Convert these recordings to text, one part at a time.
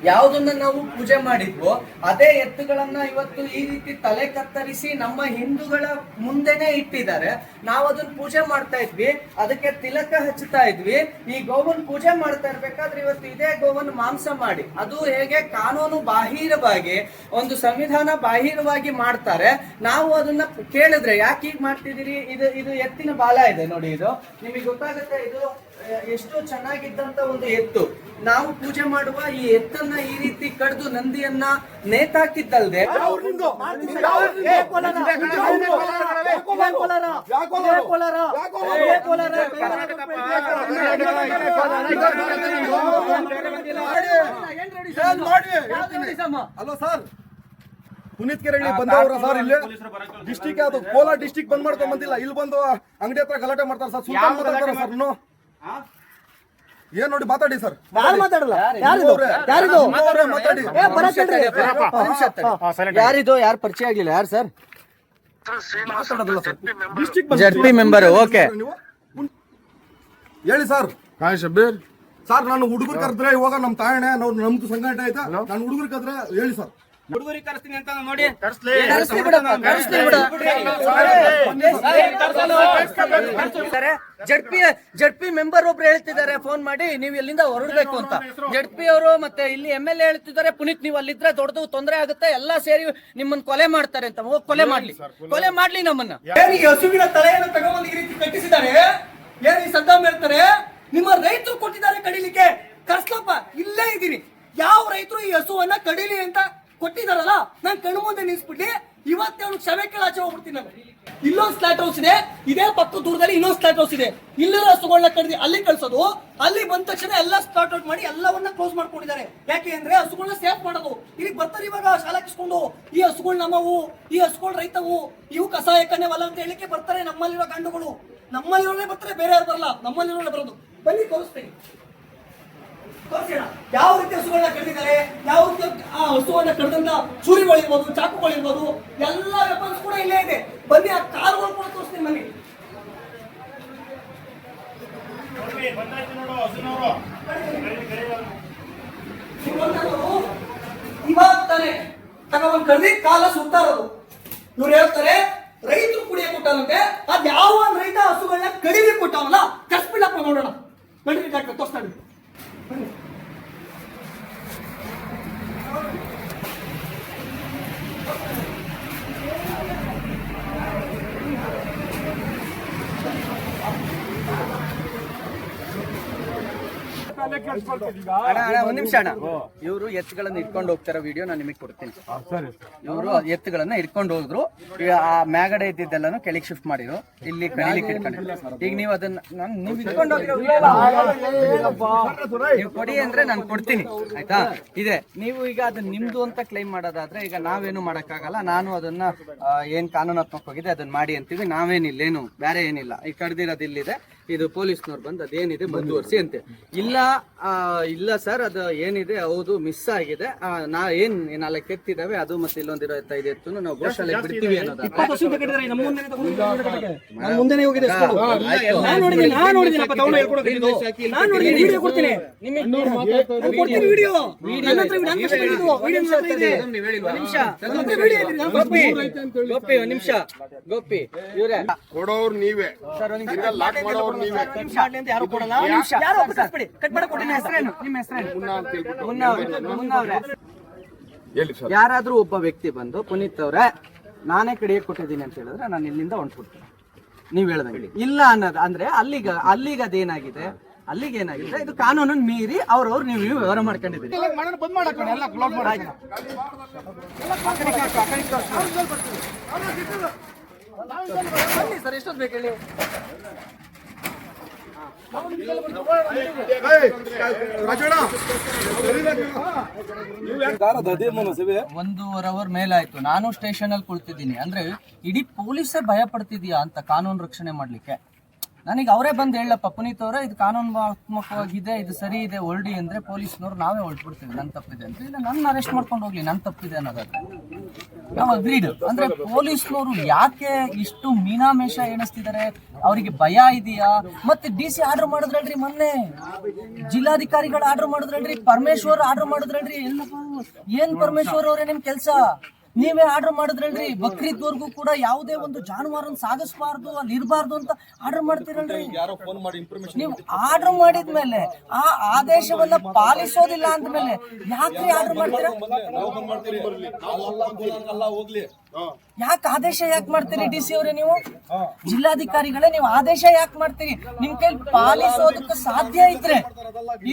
ಯಾವುದನ್ನ ನಾವು ಪೂಜೆ ಮಾಡಿದ್ವೋ ಅದೇ ಎತ್ತುಗಳನ್ನ ಇವತ್ತು ಈ ರೀತಿ ತಲೆ ಕತ್ತರಿಸಿ ನಮ್ಮ ಹಿಂದೂಗಳ ಮುಂದೆನೆ ಇಟ್ಟಿದ್ದಾರೆ. ನಾವು ಅದನ್ನ ಪೂಜೆ ಮಾಡ್ತಾ ಇದ್ವಿ, ಅದಕ್ಕೆ ತಿಲಕ ಹಚ್ಚುತ್ತಾ ಇದ್ವಿ. ಈ ಗೋವನ್ ಪೂಜೆ ಮಾಡ್ತಾ ಇರ್ಬೇಕಾದ್ರೆ ಇವತ್ತು ಇದೇ ಗೋವನ್ ಮಾಂಸ ಮಾಡಿ, ಅದು ಹೇಗೆ ಕಾನೂನು ಬಾಹಿರವಾಗಿ, ಒಂದು ಸಂವಿಧಾನ ಬಾಹಿರವಾಗಿ ಮಾಡ್ತಾರೆ. ನಾವು ಅದನ್ನ ಕೇಳಿದ್ರೆ ಯಾಕೆ ಹೀಗೆ ಮಾಡ್ತಿದ್ದೀರಿ, ಇದು ಎತ್ತಿನ ಬಾಲ ಇದೆ ನೋಡಿ, ಇದು ನಿಮಗೆ ಗೊತ್ತಾಗುತ್ತೆ. ಇದು ಎಷ್ಟು ಚೆನ್ನಾಗಿದ್ದಂತ ಒಂದು ಎತ್ತು. ನಾವು ಪೂಜೆ ಮಾಡುವ ಈ ಎತ್ತನ್ನ ಈ ರೀತಿ ಕಡ್ದು ನಂದಿಯನ್ನ ನೇತಾಕಿದ್ದಲ್ದೆ ಅಲೋ ಸರ್, ಪುನೀತ್ ಕೆರೆಹಳ್ಳಿ ಬಂದವ್ರ ಸರ್, ಇಲ್ಲಿ ಡಿಸ್ಟಿಕ್ ಅದು ಕೋಲಾರ ಡಿಸ್ಟಿಕ್ ಬಂದ್ ಮಾಡ್ಕೊಂಡ್ ಬಂದಿಲ್ಲ, ಇಲ್ಲಿ ಬಂದು ಅಂಗಡಿ ಹತ್ರ ಗಲಾಟೆ ಮಾಡ್ತಾರೆ ಸರ್. ಸುಲ್ತಾನ್ ಮಾತಾಡ್ತಾರೆ ಸರ್. ಏನ್ ನೋಡಿ ಮಾತಾಡಿ ಸರ್. ಯಾರಿದು, ಯಾರು ಪರಿಚಯ ಆಗ್ಲಿಲ್ಲ. ಯಾರು ಸರ್? ZP member. ಓಕೆ ಹೇಳಿ ಸರ್. ಶಬೀರ್ ಸರ್, ನಾನು ಹುಡುಗರು ಕರೆದ್ರೆ ಇವಾಗ ನಮ್ ತಾಯಣೆ ನಮ್ದು ಸಂಘಟನೆ ಆಯ್ತಾ, ನಾನು ಹುಡುಗರು ಕರೆದ್ರೆ ಹೇಳಿ ಸರ್. ಹುಡುಗರಿಗೆ ಕರೆಸ್ತೀನಿ ಅಂತ ನೋಡಿ. ಜಡ್ಪಿ ಮೆಂಬರ್ ಒಬ್ರು ಹೇಳ್ತಿದ್ದಾರೆ ಫೋನ್ ಮಾಡಿ, ನೀವು ಎಲ್ಲಿಂದ ಹೊರಡ್ಬೇಕು ಅಂತ. ಜಡ್ಪಿ ಅವರು ಮತ್ತೆ ಇಲ್ಲಿ MLA ಹೇಳ್ತಿದ್ದಾರೆ, ಪುನೀತ್ ನೀವು ಅಲ್ಲಿದ್ರೆ ದೊಡ್ಡದು ತೊಂದರೆ ಆಗುತ್ತೆ, ಎಲ್ಲಾ ಸೇರಿ ನಿಮ್ಮನ್ನ ಕೊಲೆ ಮಾಡ್ತಾರೆ ಅಂತ. ಕೊಲೆ ಮಾಡ್ಲಿ ನಮ್ಮನ್ನ. ಹಸುವಿನ ತಲೆಯನ್ನು ತಗೊಂಡು ಈ ರೀತಿ ಕಟ್ಟಿಸಿದ್ದಾರೆ. ಏನ್ ಈ ಸದ್ದಾಮ್ ಹೇಳ್ತಾರೆ, ನಿಮ್ಮ ರೈತರು ಕೊಟ್ಟಿದ್ದಾರೆ ಕಡಿಲಿಕ್ಕೆ, ಕರ್ಸ್ಲಪ್ಪ ಇಲ್ಲೇ ಇದ್ದೀನಿ. ಯಾವ ರೈತರು ಈ ಹಸುವನ್ನ ಕಡಿಲಿ ಅಂತ ಕೊಟ್ಟಿದಾರಲ್ಲ, ನಾನ್ ಕಣ್ಣು ಮುಂದೆ ನಿಲ್ಸ್ಬಿಟ್ಟು ಇವತ್ತೇ ಅವ್ನು ಕ್ಷಮೆ ಕೇಳಾಚೆ ಹೋಗ್ಬಿಡ್ತೀನಿ. ನಾನು ಇಲ್ಲೊಂದು ಸ್ಲಾಟ್ ಹೌಸ್ ಇದೆ, ಇದೇ ಪಕ್ಕ ದೂರದಲ್ಲಿ ಇನ್ನೊಂದು ಸ್ಲಾಟ್ ಹೌಸ್ ಇದೆ. ಇಲ್ಲಿರೋ ಹಸುಗಳನ್ನ ಕಡ್ದು ಅಲ್ಲಿ ಕಳ್ಸೋದು, ಅಲ್ಲಿ ಬಂದ ತಕ್ಷಣ ಎಲ್ಲ ಸ್ಟಾರ್ಟ್ ಔಟ್ ಮಾಡಿ ಎಲ್ಲವನ್ನ ಕ್ಲೋಸ್ ಮಾಡ್ಕೊಂಡಿದ್ದಾರೆ. ಯಾಕೆ ಅಂದ್ರೆ ಹಸುಗಳನ್ನ ಸೇಫ್ ಮಾಡೋದು. ಇಲ್ಲಿ ಬರ್ತಾರೆ ಇವಾಗ ಶಾಲಾಕಿಸ್ಕೊಂಡು, ಈ ಹಸುಗಳು ನಮ್ಮವು, ಈ ಹಸುಗಳು ರೈತವು, ಇವು ಕಸಾಯಕನೇ ವಲ್ಲ ಅಂತ ಹೇಳಿಕೆ ಬರ್ತಾರೆ. ನಮ್ಮಲ್ಲಿರೋ ಗಂಡುಗಳು ನಮ್ಮಲ್ಲಿರೋನೇ ಬರ್ತಾರೆ, ಬೇರೆ ಯಾರು ಬರಲ್ಲ, ನಮ್ಮಲ್ಲಿರೋನೇ ಬರೋದು. ಬನ್ನಿ ತೋರಿಸ್ತೀನಿ, ಯಾವ ರೀತಿ ಹಸುಗಳನ್ನ ಕಡಿದಿದ್ದಾರೆ, ಯಾವ ರೀತಿ ಆ ಹಸುವನ್ನ ಕಡ್ದಂತ ಚೂರಿಗಳಿರ್ಬೋದು, ಚಾಕುಗಳಿರ್ಬೋದು, ಎಲ್ಲ ವೆಪನ್ಸ್ ಕೂಡ ಇಲ್ಲೇ ಇದೆ. ಬನ್ನಿ ಆ ಕಾರುಗಳು ಕೂಡ ತೋರಿಸ್ತೀನಿ. ಬನ್ನಿ ಇವಾಗ ತಾನೆ ತಗೊಂಡ್ ಕಡ್ದಿ ಕಾಲ ಸುತ್ತಾ ಇರೋದು. ಇವ್ರು ಹೇಳ್ತಾರೆ ರೈತರು ಕುಡಿಯ ಕೊಟ್ಟಂತೆ, ಅದ್ ಯಾವ ರೈತ ಹಸುಗಳನ್ನ ಕಡಿಲಿಕ್ಕೆ ಕೊಟ್ಟವಲ್ಲ, ಕರ್ಸ್ಬಿಡಪ್ಪ ನೋಡೋಣ. ಬನ್ನಿ ಡಾಕ್ಟರ್ ತೋರಿಸ್ತಾನೆ. ಒಂದ್ ನಿಮಿಷ ಅಣ್ಣ, ಇವರು ಎತ್ತುಗಳನ್ನ ಇಟ್ಕೊಂಡು ಹೋಗ್ತಾರ ವಿಡಿಯೋ ನಾನು ನಿಮಗೆ ಕೊಡ್ತೀನಿ. ಇವರು ಎತ್ತುಗಳನ್ನ ಇಟ್ಕೊಂಡು ಹೋದ್ರು, ಆ ಮ್ಯಾಗಡೆ ಇದ್ದಿದ್ದೆಲ್ಲಾನು ಕೆಳಗೆ ಶಿಫ್ಟ್ ಮಾಡಿದ್ರು, ಇಲ್ಲಿ ಕಡಿಲಿಕ್ಕೆ ಇಟ್ಕೊಂಡಿದ್ರು. ಈಗ ನೀವು ಅದನ್ನ ನೀವು ಇಟ್ಕೊಂಡು ಹೋಗಿರೋ ನೀವು ಕೊಡಿ ಅಂದ್ರೆ ನಾನು ಕೊಡ್ತೀನಿ, ಆಯ್ತಾ? ಇದೆ, ನೀವು ಈಗ ಅದನ್ನ ನಿಮ್ದು ಅಂತ ಕ್ಲೈಮ್ ಮಾಡೋದಾದ್ರೆ ಈಗ ನಾವೇನು ಮಾಡಕ್ಕಾಗಲ್ಲ. ನಾನು ಅದನ್ನ ಏನ್ ಕಾನೂನಾತ್ಮಕ ಹೋಗಿದೆ ಅದನ್ನ ಮಾಡಿ ಅಂತೀವಿ. ನಾವೇನಿಲ್ಲ, ಏನು ಬೇರೆ ಏನಿಲ್ಲ. ಈ ಕಡ್ದಿರೋದು ಇಲ್ಲಿದೆ, ಇದು ಪೊಲೀಸ್ನವ್ರು ಬಂದು ಅದೇನಿದೆ ಮುಂದುವರಿಸಿ ಅಂತೆ. ಇಲ್ಲ ಸರ್, ಅದು ಏನಿದೆ ಹೌದು ಮಿಸ್ ಆಗಿದೆ. ಏನ್ 4 ಎತ್ತಿದಾವೆ, ಅದು ಮತ್ತೆ ಇಲ್ಲೊಂದಿರೋ 5 ಎತ್ತು ನಾವು ಗೋಶಾಲೆ ಬಿಡ್ತೀವಿ ಅನ್ನೋದು. ಗೋಪಿ ಇವ್ರೆ ಕೊಡೋರು ನೀವೇ ಸರ್, ಯಾರಾದ್ರೂ ಒಬ್ಬ ವ್ಯಕ್ತಿ ಬಂದು ಪುನೀತ್ ಅವ್ರೆ ನಾನೇ ಕಡಿಯಕ್ಕೆ ಕೊಟ್ಟಿದ್ದೀನಿ ಅಂತ ಹೇಳಿದ್ರೆ ನಾನು ಇಲ್ಲಿಂದ ಹೊಂಟ್ಬಿಡ್ತೀನಿ. ನೀವ್ ಹೇಳ್ದಂಗೆ ಇಲ್ಲ ಅನ್ನೋದು ಅಂದ್ರೆ ಅಲ್ಲಿಗ ಅದೇನಾಗಿದೆ, ಅಲ್ಲಿಗೇನಾಗಿದೆ, ಇದು ಕಾನೂನನ್ನು ಮೀರಿ ಅವ್ರವ್ರು ನೀವು ವ್ಯವಹಾರ ಮಾಡ್ಕೊಂಡಿದ್ದೀರಿ. ಸರ್ ಎಷ್ಟೊತ್ತು ಬೇಕು ಹೇಳಿ? 1.5 ಅವರ್ ಮೇಲಾಯ್ತು. ನಾನು ಸ್ಟೇಷನ್ ಅಲ್ಲಿ ಕುಳಿತಿದ್ದೀನಿ. ಅಂದ್ರೆ ಇಡೀ ಪೊಲೀಸೇ ಭಯ ಪಡ್ತಿದ್ಯಾ ಅಂತ ಕಾನೂನು ರಕ್ಷಣೆ ಮಾಡ್ಲಿಕ್ಕೆ. ನನಗೆ ಅವರೇ ಬಂದು ಹೇಳಪ್ಪ ಪುನೀತ್ ಅವರೇ ಇದು ಕಾನೂನಾತ್ಮಕವಾಗಿದೆ, ಇದು ಸರಿ ಇದೆ, ಹೊರಡಿ ಅಂದ್ರೆ ಪೊಲೀಸ್ನವ್ರು ನಾವೇ ಹೊರಟ್ಬಿಡ್ತೀವಿ ನನ್ ತಪ್ಪಿದೆ ಅಂತ. ಇಲ್ಲ ನನ್ನ ಅರೆಸ್ಟ್ ಮಾಡ್ಕೊಂಡು ಹೋಗ್ಲಿ, ನನ್ ತಪ್ಪಿದೆ ಅನ್ನೋದಾದ್ರೆ ನಾವು ಅಗ್ರೀಡ್. ಅಂದ್ರೆ ಪೊಲೀಸ್ನವರು ಯಾಕೆ ಇಷ್ಟು ಮೀನಾಮೇಷ ಎಣಿಸ್ತಿದ್ದಾರೆ? ಅವರಿಗೆ ಭಯ ಇದೆಯಾ? ಮತ್ತೆ DC ಆರ್ಡರ್ ಮಾಡಿದ್ರಲ್ರಿ, ಮೊನ್ನೆ ಜಿಲ್ಲಾಧಿಕಾರಿಗಳು ಆರ್ಡರ್ ಮಾಡಿದ್ರಲ್ರಿ, ಪರಮೇಶ್ವರ್ ಆರ್ಡರ್ ಮಾಡಿದ್ರಲ್ರಿ. ಎಲ್ಲಪ್ಪ ಏನ್ ಪರಮೇಶ್ವರ್ ಅವರೇ ನಿಮ್ ಕೆಲ್ಸ? ನೀವೇ ಆರ್ಡರ್ ಮಾಡಿದ್ರಲ್ರಿ, ಬಕ್ರೀದ್ವರೆಗೂ ಕೂಡ ಯಾವುದೇ ಒಂದು ಜಾನುವಾರನ್ನ ಸಾಗಿಸಬಾರ್ದು, ಅಲ್ಲಿ ಇರಬಾರ್ದು ಅಂತ ಆರ್ಡರ್ ಮಾಡ್ತಿರಲ್ರಿ. ನೀವು ಆರ್ಡರ್ ಮಾಡಿದ್ಮೇಲೆ ಆ ಆದೇಶವನ್ನ ಪಾಲಿಸೋದಿಲ್ಲ ಅಂದ್ಮೇಲೆ ಯಾಕ್ರಿ ಆರ್ಡರ್ ಮಾಡ್ತೀರಾ? ಯಾಕೆ ಆದೇಶ ಯಾಕೆ ಮಾಡ್ತೀರಿ DC ಅವರೇ? ನೀವು ಜಿಲ್ಲಾಧಿಕಾರಿಗಳೇ, ನೀವು ಆದೇಶ ಯಾಕೆ ಮಾಡ್ತೀರಿ? ನಿಮ್ ಕೈಲಿ ಪಾಲಿಸೋದಕ್ಕೆ ಸಾಧ್ಯ ಇದ್ರೆ,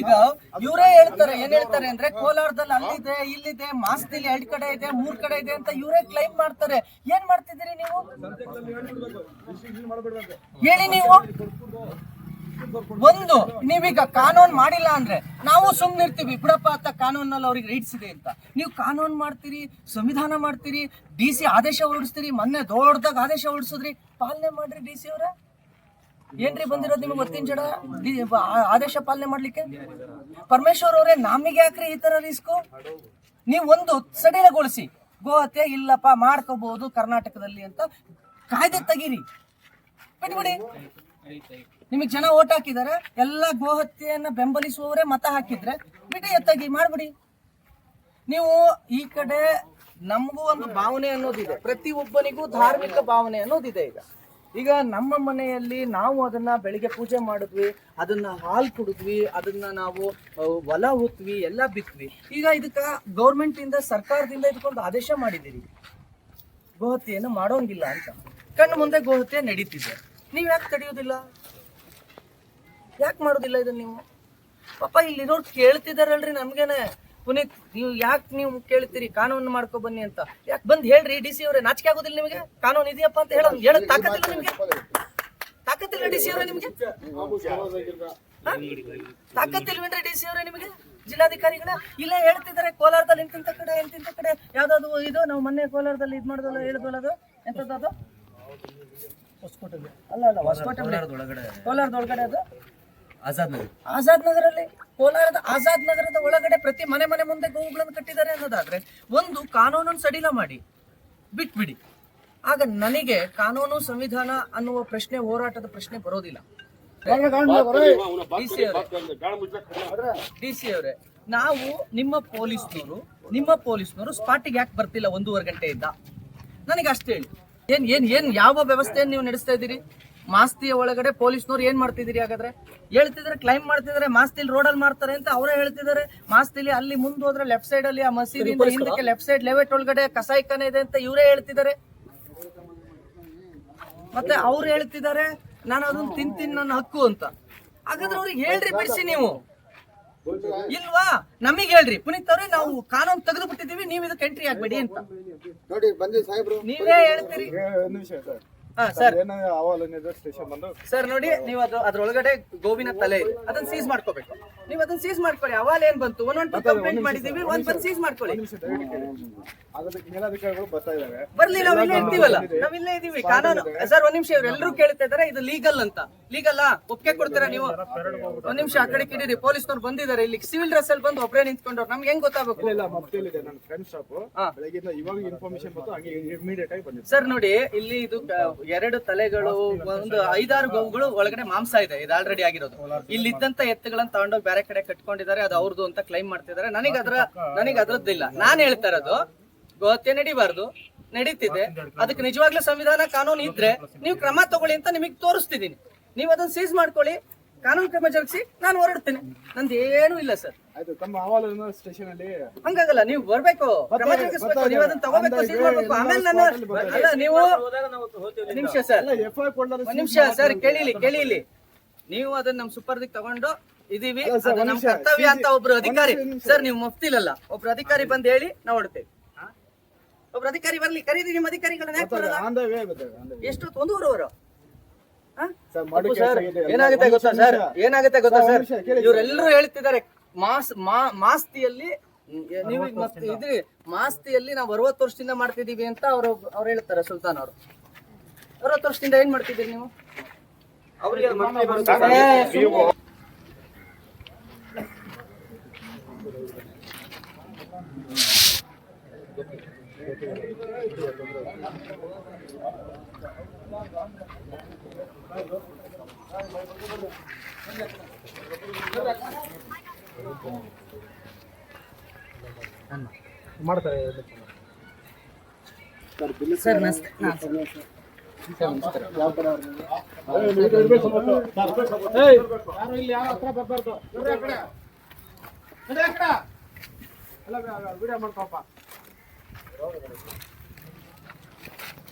ಈಗ ಇವರೇ ಹೇಳ್ತಾರೆ, ಏನ್ ಹೇಳ್ತಾರೆ ಅಂದ್ರೆ ಕೋಲಾರದಲ್ಲಿ ಅಲ್ಲಿದೆ, ಇಲ್ಲಿದೆ, ಮಾಸ್ತಿಲಿ 2 ಕಡೆ ಇದೆ, 3 ಕಡೆ ಇದೆ ಅಂತ ಇವರೇ ಕ್ಲೈಮ್ ಮಾಡ್ತಾರೆ. ಏನ್ ಮಾಡ್ತಿದ್ದೀರಿ ನೀವು? ಹೇಳಿ ನೀವು. ಒಂದು, ನೀವೀಗ ಕಾನೂನು ಮಾಡಿಲ್ಲ ಅಂದ್ರೆ ನಾವು ಸುಮ್ನಿರ್ತೀವಿ, ಬಿಡಪ್ಪ ಅಂತ ಕಾನೂನಲ್ಲಿ ಅವ್ರಿಗೆ ರೈಟ್ಸ್ ಇದೆ ಅಂತ. ನೀವು ಕಾನೂನು ಮಾಡ್ತೀರಿ, ಸಂವಿಧಾನ ಮಾಡ್ತೀರಿ, DC ಆದೇಶ ಹೊರಡಿಸ್ತೀರಿ. ಮೊನ್ನೆ ದೊಡ್ಡದಾಗ ಆದೇಶ ಹೊರಡಿಸಿದ್ರಿ, ಪಾಲನೆ ಮಾಡ್ರಿ DC ಅವರ. ಏನ್ರಿ ಬಂದಿರೋದು ನಿಮ್ಗೆ ಗೊತ್ತಿನ ಜಡ ಆದೇಶ ಪಾಲನೆ ಮಾಡ್ಲಿಕ್ಕೆ? ಪರಮೇಶ್ವರ್ ಅವರೇ, ನಮಗೆ ಯಾಕ್ರಿ ಈ ತರ ರಿಸ್ಕು? ನೀವು ಒಂದು ಸಡಿಲಗೊಳಿಸಿ, ಗೋಹತ್ಯೆ ಇಲ್ಲಪ್ಪ ಮಾಡ್ಕೋಬಹುದು ಕರ್ನಾಟಕದಲ್ಲಿ ಅಂತ ಕಾಯ್ದೆ ತೆಗೀರಿ, ಬಿಟ್ಬಿಡಿ. ನಿಮಗೆ ಜನ ಓಟ್ ಹಾಕಿದಾರೆ, ಎಲ್ಲ ಗೋಹತ್ಯೆಯನ್ನ ಬೆಂಬಲಿಸುವವರೇ ಮತ ಹಾಕಿದ್ರೆ ಬಿಡಿ, ಎತ್ತಾಗಿ ಮಾಡ್ಬಿಡಿ. ನೀವು ಈ ಕಡೆ ನಮಗೂ ಒಂದು ಭಾವನೆ ಅನ್ನೋದಿದೆ, ಪ್ರತಿಯೊಬ್ಬನಿಗೂ ಧಾರ್ಮಿಕ ಭಾವನೆ ಅನ್ನೋದಿದೆ. ಈಗ ನಮ್ಮ ಮನೆಯಲ್ಲಿ ನಾವು ಅದನ್ನ ಬೆಳಿಗ್ಗೆ ಪೂಜೆ ಮಾಡಿದ್ವಿ, ಅದನ್ನ ಹಾಲು ಕುಡಿದ್ವಿ, ಅದನ್ನ ನಾವು ಹೊಲ ಹುತ್ವಿ, ಎಲ್ಲ ಬಿತ್ವಿ. ಈಗ ಇದಕ್ಕ ಗೌರ್ಮೆಂಟ್ ಇಂದ, ಸರ್ಕಾರದಿಂದ ಇದಕ್ಕೊಂದು ಆದೇಶ ಮಾಡಿದ್ದೀರಿ, ಗೋಹತ್ಯೆಯನ್ನು ಮಾಡೋಂಗಿಲ್ಲ ಅಂತ. ಕಣ್ಣು ಮುಂದೆ ಗೋಹತ್ಯೆ ನಡೀತಿದೆ, ನೀವ್ ಯಾಕೆ ತಡೆಯೋದಿಲ್ಲ? ಯಾಕೆ ಮಾಡೋದಿಲ್ಲ ಇದನ್ನ ನೀವು? ಪಾಪ ಇಲ್ಲಿರೋರು ಕೇಳ್ತಿದಾರಲ್ರಿ ನಮ್ಗೇನೆ, ಪುನೀತ್ ನೀವು ಯಾಕೆ ನೀವು ಕೇಳ್ತೀರಿ ಕಾನೂನು ಮಾಡ್ಕೊ ಬನ್ನಿ ಅಂತ? ಯಾಕೆ ಬಂದ್ ಹೇಳ್ರಿ DC ಅವರೇ. ನಾಚಿಕೆ ಆಗೋದಿಲ್ಲ ನಿಮಗೆ? ಕಾನೂನು ಇದೆಯಪ್ಪ ಅಂತ ಹೇಳಕ್ ತಾಕತ್ತಿಲ್ಲ ನಿಮ್ಗೆ? ತಾಕತ್ತಿಲ್ಲ DC ಅವರೇ ನಿಮ್ಗೆ? ತಾಕತ್ತಿಲ್ವೇನ್ರಿ DC ಅವರೇ ನಿಮಗೆ? ಜಿಲ್ಲಾಧಿಕಾರಿಗಳ ಇಲ್ಲ ಹೇಳ್ತಿದ್ದಾರೆ ಕೋಲಾರದಲ್ಲಿ ಇಂತಿಂತ ಕಡೆ ಯಾವ್ದಾದ್ರು ಇದು ನಾವು ಮೊನ್ನೆ ಕೋಲಾರದಲ್ಲಿ ಇದ್ ಮಾಡೋದಲ್ಲ, ಹೇಳಿದ್ವಲ್ಲ, ಅದು ಎಂತದ್ದು? ಹೊಸಕೋಟೆ ಅಲ್ಲ ಹೊಸಕೋಟೆ ಕೋಲಾರದೊಳಗಡೆ, ಅದು ಆಜಾದ್ ನಗರಲ್ಲಿ, ಕೋಲಾರದ ಆಜಾದ್ ನಗರದ ಒಳಗಡೆ ಪ್ರತಿ ಮನೆ ಮುಂದೆ ಗೋವುಗಳನ್ನು ಕಟ್ಟಿದ್ದಾರೆ ಅನ್ನೋದಾದ್ರೆ ಒಂದು ಕಾನೂನನ್ನು ಸಡಿಲ ಮಾಡಿ ಬಿಟ್ಬಿಡಿ. ಆಗ ನನಗೆ ಕಾನೂನು ಸಂವಿಧಾನ ಅನ್ನುವ ಪ್ರಶ್ನೆ, ಹೋರಾಟದ ಪ್ರಶ್ನೆ ಬರೋದಿಲ್ಲ. DC ಅವರೇ, ನಾವು ನಿಮ್ಮ ಪೊಲೀಸ್ನವರು ಸ್ಪಾಟಿಗೆ ಯಾಕೆ ಬರ್ತಿಲ್ಲ 1.5 ಗಂಟೆಯಿಂದ? ನನಗೆ ಅಷ್ಟು ಹೇಳಿ. ಏನ್ ಯಾವ ವ್ಯವಸ್ಥೆಯನ್ನು ನೀವು ನಡೆಸ್ತಾ ಇದ್ದೀರಿ? ಮಾಸ್ತಿಯ ಒಳಗಡೆ ಪೊಲೀಸ್ನವ್ರು ಏನ್ ಮಾಡ್ತಿದ್ದೀರಿ? ಹಾಗಾದ್ರೆ ಹೇಳ್ತಿದ್ರೆ ಕ್ಲೈಮ್ ಮಾಡ್ತಿದ್ದಾರೆ, ಮಾಸ್ತಿಲಿ ರೋಡಲ್ಲಿ ಮಾಡ್ತಾರೆ ಅಂತ ಅವರೇ ಹೇಳ್ತಿದ್ದಾರೆ. ಮಾಸ್ತಿಲಿ ಅಲ್ಲಿ ಮುಂದೆ ಹೋದ್ರೆ ಲೆಫ್ಟ್ ಸೈಡ್ ಅಲ್ಲಿ ಆ ಮಸೀದಿ ಹಿಂದಕ್ಕೆ ಲೆಫ್ಟ್ ಸೈಡ್ ಲೆವೆಟ್ ಒಳಗಡೆ ಕಸಾಯಿಖಾನೆ ಇದೆ ಅಂತ ಇವರೇ ಹೇಳ್ತಿದ್ದಾರೆ. ಮತ್ತೆ ಅವ್ರು ಹೇಳ್ತಿದ್ದಾರೆ ನಾನು ಅದನ್ನ ತಿಂತೀನಿ ನನ್ನ ಹಕ್ಕು ಅಂತ. ಹಾಗಾದ್ರೆ ಅವ್ರಿಗೆ ಹೇಳ್ರಿ, ಬಿಡಿಸಿ ನೀವು. ಇಲ್ವಾ? ನಮಗ್ ಹೇಳ್ರಿ, ಪುನೀತ್ ಅವ್ರೆ ನಾವು ಕಾನೂನು ತೆಗೆದು ಬಿಟ್ಟಿದೀವಿ, ನೀವು ಇದಕ್ಕೆ ಎಂಟ್ರಿ ಆಗ್ಬೇಡಿ ಅಂತ ನೀವೇ ಹೇಳ್ತೀರಿ. ಸರ್ ನೋಡಿ, ನೀವು ಅದ್ರೊಳಗಡೆ ಗೋವಿನ ತಲೆ ಇದೆ, ಅದನ್ನ ಸೀಸ್ ಮಾಡ್ಕೋಬೇಕು. ನೀವು ಅದನ್ನ ಸೀಸ್ ಮಾಡ್ಕೊಳ್ಳಿ. ಅವಾಲ್ ಏನ್ ಬಂತು? 112 ಕಂಪ್ಲೇಂಟ್ ಮಾಡಿದೀವಿ, ಬಂದು ಸೀಸ್ ಮಾಡ್ಕೊಳ್ಳಿ. ಬರ್ಲಿ, ನಾವ್ ಇಲ್ಲೇ ಇರ್ತೀವಲ್ಲ, ನಾವ್ ಇಲ್ಲೇ ಇದೀವಿ. ಕಾನೂನು ಸರ್, 1 ನಿಮಿಷ, ಇವರೆಲ್ಲರೂ ಕೇಳ್ತಾ ಇದಾರೆ ಇದು ಲೀಗಲ್ ಅಂತ. ಲೀಗಲ್ ಒಪ್ಪಿಗೆ ಕೊಡ್ತೀರಾ ನೀವು? 1 ನಿಮಿಷ ಆ ಕಡೆ ಕಿಡಿರಿ. ಪೊಲೀಸ್ನವ್ರು ಬಂದಿದ್ದಾರೆ ಇಲ್ಲಿ, ಸಿವಿಲ್ ಡ್ರೆಸ್ ಅಲ್ಲಿ ಬಂದು ಒಬ್ಬರೇ ನಿಂತ್ಕೊಂಡ್ರು. ನಮ್ಗೆ ಹೆಂಗ್ ಗೊತ್ತಾಗಬೇಕು? ಸರ್ ನೋಡಿ, ಇಲ್ಲಿ ಇದು 2 ತಲೆಗಳು, ಒಂದು 5-6 ಗೋವುಗಳು ಒಳಗಡೆ ಮಾಂಸ ಇದೆ, ಇದು ಆಲ್ರೆಡಿ ಆಗಿರೋದು. ಇಲ್ಲಿ ಇದ್ದಂತ ಎತ್ತುಗಳನ್ನ ತಗೊಂಡೋಗಿ ಬೇರೆ ಕಡೆ ಕಟ್ಕೊಂಡಿದ್ದಾರೆ, ಅದು ಅವ್ರದ್ದು ಅಂತ ಕ್ಲೈಮ್ ಮಾಡ್ತಿದ್ದಾರೆ. ನನಗೆ ಅದ್ರದ್ದಿಲ್ಲ. ನಾನ್ ಹೇಳ್ತಾ ಇರೋದು ಗೋಹತ್ಯೆ ನಡಿಬಾರ್ದು, ನಡೀತಿದೆ. ಅದಕ್ಕೆ ನಿಜವಾಗ್ಲೂ ಸಂವಿಧಾನ ಕಾನೂನು ಇದ್ರೆ ನೀವು ಕ್ರಮ ತಗೊಳ್ಳಿ ಅಂತ ನಿಮಗೆ ತೋರಿಸ್ತಿದ್ದೀನಿ. ನೀವು ಅದನ್ನ ಸೀಸ್ ಮಾಡ್ಕೊಳ್ಳಿ, ಕಾನೂನು ಕ್ರಮ ಜರುಗಿಸಿ, ನಾನು ಹೊರಡ್ತೇನೆ. ನಂದು ಏನೂ ಇಲ್ಲ ಸರ್. ಹಂಗಾಗಲ್ಲ, ನೀವು ಬರ್ಬೇಕು, ಕ್ರಮ ಜರುಗಿಸ್ಬೇಕು, ನೀವು ಅದನ್ನ ತಗೋಬೇಕು, ಸೀಸ್ ಮಾಡ್ಬೇಕು. ಆಮೇಲೆ ನಾನು ಅಲ್ಲ, ನೀವು 1 ನಿಮಿಷ ಸರ್, 1 ನಿಮಿಷ ಸರ್, ಕೇಳಿಲಿ. ನೀವು ಅದನ್ನ ನಮ್ ಸುಪರ್ದಿಗೆ ತಗೊಂಡು ಇದೀವಿ, ಅದು ನಮ್ ಕರ್ತವ್ಯ ಅಂತ ಒಬ್ರು ಅಧಿಕಾರಿ ಸರ್, ನೀವು ಮುಫ್ತಿಲಲ್ಲ, ಒಬ್ರು ಅಧಿಕಾರಿ ಬಂದ್ ಹೇಳಿ ನಾವು ಹೊಡ್ತೇವೆ. ಒಬ್ರು ಅಧಿಕಾರಿ ಬರ್ಲಿ, ಕರೀರಿ ನಿಮ್ಮ ಅಧಿಕಾರಿಗಳನ್ನ. ಯಾಕೆ ಬರಲ್ಲ? ಎಷ್ಟು 1:15 ಏನಾಗುತ್ತೆ ಗೊತ್ತಾ ಸರ್, ಇವರೆಲ್ಲರೂ ಹೇಳ್ತಿದ್ದಾರೆ ಮಾಸ್ತಿಯಲ್ಲಿ ನೀವು ಇದ್ರಿ, ಮಾಸ್ತಿಯಲ್ಲಿ ನಾವು 60 ವರ್ಷದಿಂದ ಮಾಡ್ತಿದೀವಿ ಅಂತ ಅವ್ರು ಹೇಳ್ತಾರೆ. ಸುಲ್ತಾನ್ ಅವರು 60 ವರ್ಷದಿಂದ ಏನ್ ಮಾಡ್ತಿದ್ದೀರಿ ನೀವು? ಸರ್ ನಮಸ್ತೆ.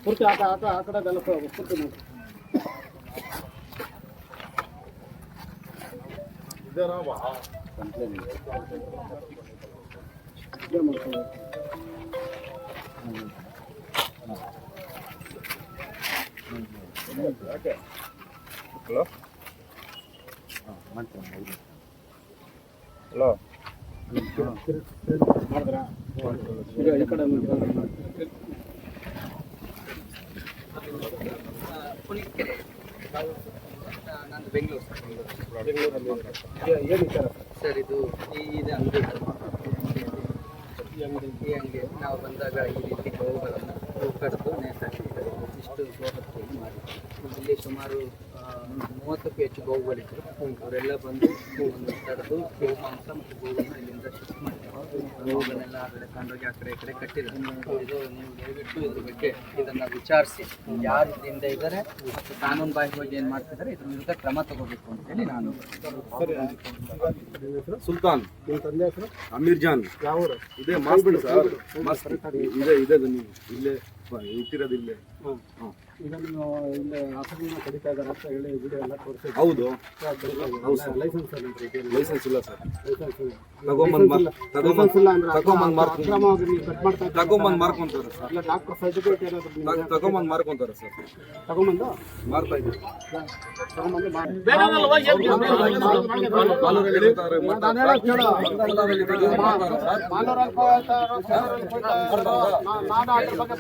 ಪೂರ್ತಿ ಆ ಕಡೆ ಪೂರ್ತಿ ಹಲೋ ಹಲೋ ಈ ಕಡೆ ಪುನೀತ್ಕೆರೆ ನಂದು ಬೆಂಗಳೂರು ಏನು ವಿಚಾರ ಸರ್. ಇದು ಇದೆ ಅಂಗಡಿ ಈ ಅಂಗಡಿ ನಾವು ಬಂದಾಗ ಈ ರೀತಿ ಗೋವುಗಳನ್ನು ಕಡಿದು ನೇತಾಕಿದ್ದಾರೆ. ಇಷ್ಟು ಗೋಹತ್ಯೆ ಮಾಡಿ ಇಲ್ಲಿ ಸುಮಾರು 30ಕ್ಕೂ ಹೆಚ್ಚು ಗೋವುಗಳಿದ್ದರು. ಅವರೆಲ್ಲ ಬಂದು ಒಂದು ತಡೆದು ಗೋವು ಮಾಂಸ ಮತ್ತು ಗೋವನ್ನು ಇಲ್ಲಿಂದ ಶಿಫ್ಟ್ ಮಾಡಿದ್ದಾರೆ. ಗೋವುಗಳನ್ನೆಲ್ಲ ಆ ಕಡೆ ಕಂಡೋಗಿ ಆ ಕಡೆ ಈ ಕಡೆ ಕಟ್ಟಿದ್ದಾರೆ. ಇದು ನೀವು ದಯವಿಟ್ಟು ಇದ್ರ ಬಗ್ಗೆ ಇದನ್ನು ವಿಚಾರಿಸಿ ಯಾರು ಇದರಿಂದ ಇದ್ದಾರೆ ಮತ್ತು ಕಾನೂನು ಬಾಹಿರವಾಗಿ ಏನು ಮಾಡ್ತಿದ್ದಾರೆ ಇದ್ರ ವಿರುದ್ಧ ಕ್ರಮ ತಗೋಬೇಕು ಅಂತೇಳಿ ನಾನು. ಸುಲ್ತಾನ್ ನಿಮ್ಮ ತಂದೆ ಹೆಸರು ಅಮೀರ್ ಜಾನ್ ಯಾವ ಇದೇ ಮಾಸ್ಬಿಡು ಸರ್ ಇದೆ ನೀವು ಇಲ್ಲೇ ಇಟ್ಟಿರೋದು ಇಲ್ಲೇ. ಈಗ ನೀವು ಇಲ್ಲಿ ಹಸುಗಳನ್ನ ಕಡಿತಾ ಇದ್ದಾರೆ ಅಂತ ಹೇಳಿ ವಿಡಿಯೋ ಎಲ್ಲ ತೋರಿಸಿ. ಹೌದು ಲೈಸೆನ್ಸ್ ಲೈಸೆನ್ಸ್ ಇಲ್ಲ ಸರ್. ಲೈಸೆನ್ಸ್ ಇಲ್ಲ ಅಂದ್ರೆ ತಗೊಂಬಂದ್ ನೀವು ಕಟ್ ಮಾಡ್ತಾ ಇದ್ದೀರಾ. ತಗೊಂಬಂದ್ ಮಾರ್ಕೊಂತಾರೆ ಸರ್. ಇಲ್ಲ ಡಾಕ್ಟರ್ ಸರ್ಟಿಫಿಕೇಟ್ ಏನಾದ್ರು ತಗೊಂಬಂದ್ ಮಾರ್ಕೊಂತಾರೆ ಸರ್. ತಗೊಂಬಂದು ಮಾರ್ತಾ ಇದ್ದೀವಿ. ತಗೊಂಬಂದು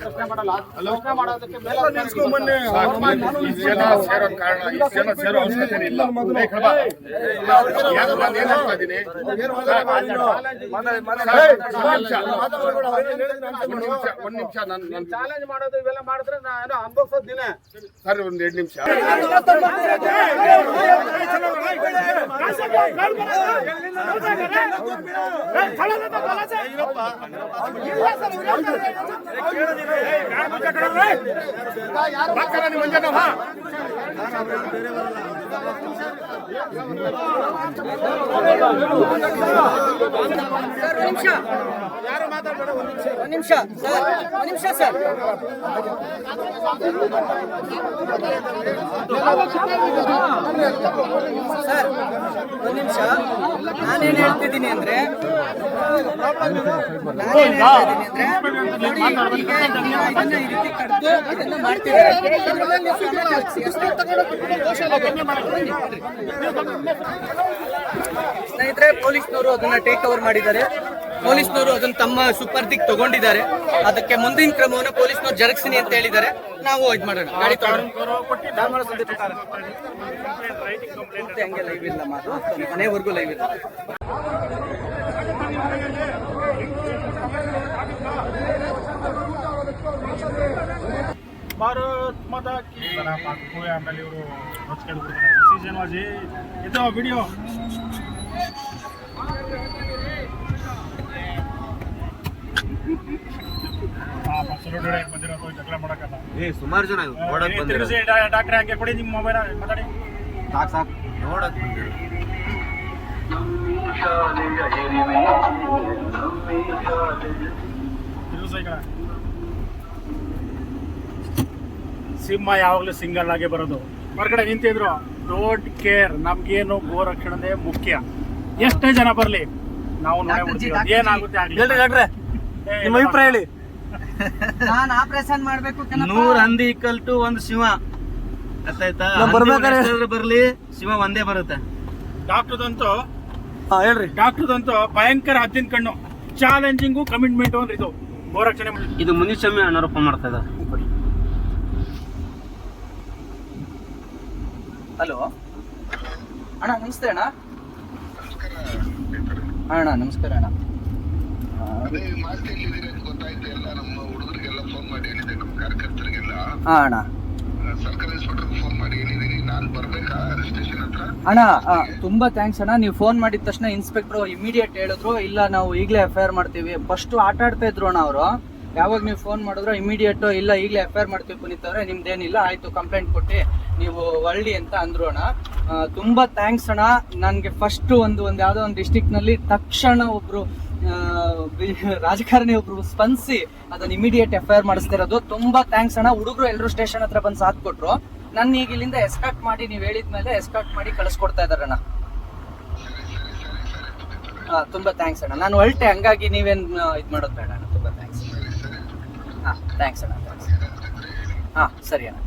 ಪ್ರಶ್ನೆ ಮಾಡಲ್ಲ. ಪ್ರಶ್ನೆ ಮಾಡೋದಕ್ಕೆ ಸೇರೋ ಕಾರಣ ಜನ ಸೇರೋ ಅವಶ್ಯಕತೆ ಇಲ್ಲ. ಒಂದ್ ನಿಮಿಷ ಚಾಲೆಂಜ್ ಮಾಡೋದು ಇವೆಲ್ಲ ಮಾಡಿದ್ರೆ ನಾನು ಅನುಭವಿಸೋದು ದಿನ ಸರ್ ಒಂದ್ 2 ನಿಮಿಷ. ಒಂದು ನಿಮಿಷ ಸರ್. ಸರ್ ಒಂದು ನಿಮಿಷ. ನಾನೇನು ಹೇಳ್ತಿದ್ದೀನಿ ಅಂದ್ರೆ ನೋಡಿ, ಈಗ ಇದನ್ನ ಈ ರೀತಿ ಕಡ್ದು ಇದನ್ನ ಮಾಡ್ತಿದ್ದಾರೆ. ಸ್ನೇಹಿತರೆ, ಪೊಲೀಸ್ನವರು ಅದನ್ನ ಟೇಕ್ ಓವರ್ ಮಾಡಿದ್ದಾರೆ. ಪೊಲೀಸ್ನವರು ಅದನ್ನ ತಮ್ಮ ಸುಪರ್ದಿಗೆ ತಗೊಂಡಿದ್ದಾರೆ. ಅದಕ್ಕೆ ಮುಂದಿನ ಕ್ರಮವನ್ನು ಪೊಲೀಸ್ನವರು ಜರುಗಿಸ್ತೀನಿ ಅಂತ ಹೇಳಿದ್ದಾರೆ. ನಾವು ಇದು ಮಾಡೋಣ, ಗಾಡಿ ಹಂಗೆ ಲೈವ್ ಇಲ್ಲ ಮಾತು, ಮನೆವರೆಗೂ ಲೈವ್ ಇಲ್ಲ. ಭಾರತ್ ಮಾತಾ ಕಿ ಆಮೇಲೆ ಇವರು ಸೀಸನ್ ವಾಜಿ ಇದು ವಿಡಿಯೋ ಬಂದಿರೋದು ಜಗಳ ಮಾಡಕ್ಕಲ್ಲ. ಸುಮಾರು ಜನ ಡಾಕ್ಟ್ರೆ ಹಂಗೆ ಕೊಡಿ ನಿಮ್ಮ ಮೊಬೈಲ್ ಮಾತಾಡಿ. ಸಾಕು ನೋಡಕ್ ಸಿಂಹ ಯಾವಾಗಲೂ ಸಿಂಗಲ್ ಆಗಿ ಬರೋದು. ಹೊರಗಡೆ ನಿಂತಿದ್ರು ಡೋಂಟ್ ಕೇರ್, ನಮ್ಗೇನು ಗೋ ರಕ್ಷಣೆ ಮುಖ್ಯ. ಎಷ್ಟೇ ಜನ ಬರ್ಲಿ ನಾವು ನೋಡ್ಬಿಡ್ತೀವಿ, ಏನಾಗುತ್ತೆ ಆಗ್ಲಿ. ನಿಮ್ಮ ಅಭಿಪ್ರಾಯ ಹೇಳಿ. ನಾನು ಆಪರೇಷನ್ ಮಾಡ್ಬೇಕು. 100 ಹಂದಿ ಟು 1 ಶಿವ ಬರ್ಲಿ, ಶಿವ ಒಂದೇ ಬರುತ್ತೆ. ಡಾಕ್ಟರ್ದಂತೂ ಹೇಳ್ರಿ. ಡಾಕ್ಟರ್ದಂತೂ ಭಯಂಕರ ಹದ್ದಿನ ಕಣ್ಣು, ಚಾಲೆಂಜಿಂಗು ಕಮಿಟ್ಮೆಂಟ್ ಅಂದ್ರೆ ಇದು ಗೋರಕ್ಷಣೆ. ಇದು ಮುನಿಸ್ವಾಮಿ ಆರೋಪ ಮಾಡ್ತಾ ಇದ್ದಾರೆ. ಹಲೋ ಅಣ್ಣ, ನಮಸ್ತೆ ಅಣ್ಣ. ಅಣ್ಣ ನಮಸ್ಕಾರ ಅಣ್ಣ. ಅದೇ ಮಾಹಿತಿಯಲ್ಲಿದ್ದೀರಿ ಅಂತ ಗೊತ್ತಾಯ್ತು. ಎಲ್ಲ ನಮ್ಮ ಹುಡುಗರಿಗೆಲ್ಲ ಫೋನ್ ಮಾಡಿ ಹೇಳಿದೆ, ನಮ್ಮ ಕಾರ್ಯಕರ್ತರಿಗೆಲ್ಲ. ಹಾ ಅಣ್ಣ. ಸರ್ಕಲ್ ಇನ್ಸ್ಪೆಕ್ಟರ್ ಫೋನ್ ಮಾಡಿ ಹೇಳಿದೀನಿ. ನಾನು ಬರ್ಬೇಕಾ ಸ್ಟೇಷನ್ ಹತ್ರ? ಅಣ್ಣ ತುಂಬಾ ಥ್ಯಾಂಕ್ಸ್ ಅಣ್ಣ. ನೀವು ಫೋನ್ ಮಾಡಿದ ತಕ್ಷಣ ಇನ್ಸ್ಪೆಕ್ಟರ್ ಇಮಿಡಿಯೇಟ್ ಹೇಳಿದ್ರು, ಇಲ್ಲ ನಾವು ಈಗಲೇ FIR ಮಾಡ್ತೀವಿ. ಫಸ್ಟ್ ಆಟ ಆಡ್ತಾ ಇದ್ರು ಅಣ್ಣ ಅವರು. ಯಾವಾಗ ನೀವು ಫೋನ್ ಮಾಡಿದ್ರು ಇಮಿಡಿಯೇಟ್ ಇಲ್ಲ ಈಗಲೇ FIR ಮಾಡ್ತೀವಿ ಪುನೀತ್ ಅವರೇ, ನಿಮ್ದೇನಿಲ್ಲ, ಆಯ್ತು ಕಂಪ್ಲೇಂಟ್ ಕೊಟ್ಟು ನೀವು ಒಳ್ಳಿ ಅಂತ ಅಂದ್ರು ಅಣ್ಣ. ತುಂಬಾ ಥ್ಯಾಂಕ್ಸ್ ಅಣ್ಣ. ನನಗೆ ಫಸ್ಟ್ ಒಂದು ಯಾವುದೋ ಒಂದು ಡಿಸ್ಟಿಕ್ನಲ್ಲಿ ತಕ್ಷಣ ಒಬ್ರು ರಾಜಕಾರಣಿ ಒಬ್ರು ಸ್ಪಂದಿಸಿ ಅದನ್ನ ಇಮಿಡಿಯೇಟ್ FIR ಮಾಡಿಸ್ತಿರೋದು. ತುಂಬಾ ಥ್ಯಾಂಕ್ಸ್ ಅಣ್ಣ. ಹುಡುಗರು ಎಲ್ಲರೂ ಸ್ಟೇಷನ್ ಹತ್ರ ಬಂದು ಸಾಥ್ ಕೊಟ್ರು. ನನ್ನ ಈಗ ಇಲ್ಲಿಂದ ಎಸ್ಕಾರ್ಟ್ ಮಾಡಿ, ನೀವು ಹೇಳಿದ್ಮೇಲೆ ಎಸ್ಕಾರ್ಟ್ ಮಾಡಿ ಕಳಿಸ್ಕೊಡ್ತಾ ಇದಾರಣ್ಣ. ತುಂಬಾ ಥ್ಯಾಂಕ್ಸ್ ಅಣ್ಣ. ನಾನು ಹೊರಟೆ, ಹಂಗಾಗಿ ನೀವೇನ್ ಇದು ಮಾಡೋದು ಬೇಡ ಅಣ್ಣ. ತುಂಬಾ ಥ್ಯಾಂಕ್ಸ್. ಥ್ಯಾಂಕ್ಸ್ ಅಣ್ಣ. ಥ್ಯಾಂಕ್ಸ್. ಸರಿ ಅಣ್ಣ.